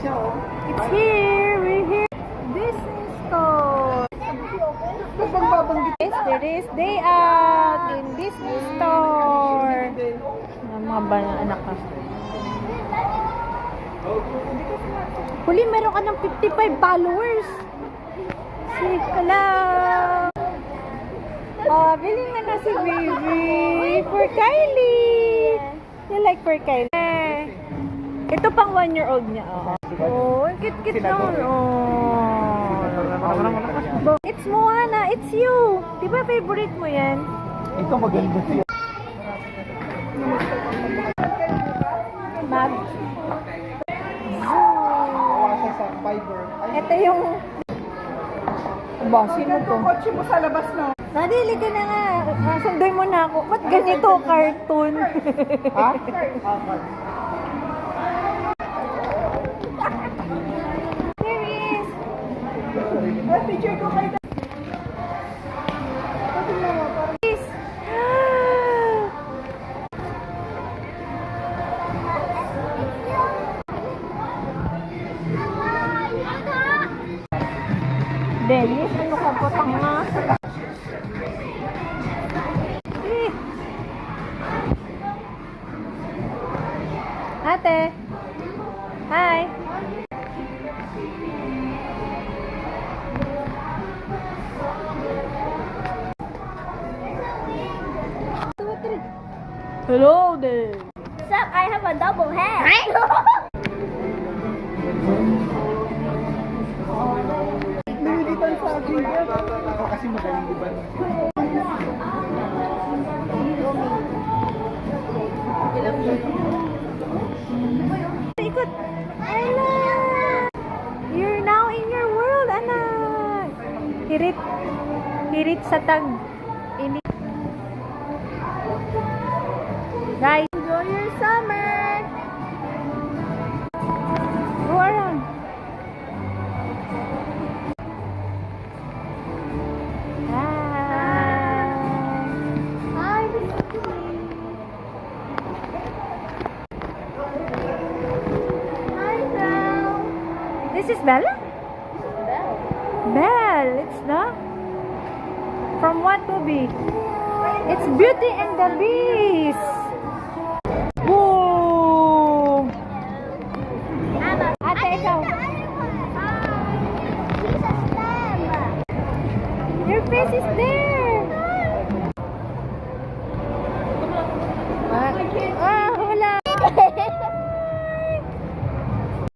It's here. We're here. Disney store. Yes, there is day out in Disney store. Mga bana anak ka. Huli, meron ka ng 55 followers. Sige ka lang. Oh, bili nga na si baby. For Kylie. You like for Kylie? Ito pang 1-year-old niya. Oh, kit-kit naman. Oh. It's Moana. It's you. Di ba favorite mo yan? Ito maganda siya. Mag. Ito yung... Ba, sino to? Kotse mo sa labas na. Nadili ka na nga. Sundoy mo na ako. Ba't ganito, cartoon? Ha? There is. Picture ko kayo. Is. Dennis, ano ka po tanga? Ate. Hi. Hello there. What's up? I have a double head. Nililitan sa akin. Ako kasi magaling diba? Ikot. Hello. You're now in your world, anak. Hirit. Hirit sa tag. Ini. Guys, enjoy your summer. Go around. Hi, this is Bella? Belle. It's the... From what movie? It's Beauty and the Beast. Boom! Ate, ikaw. Your face is there.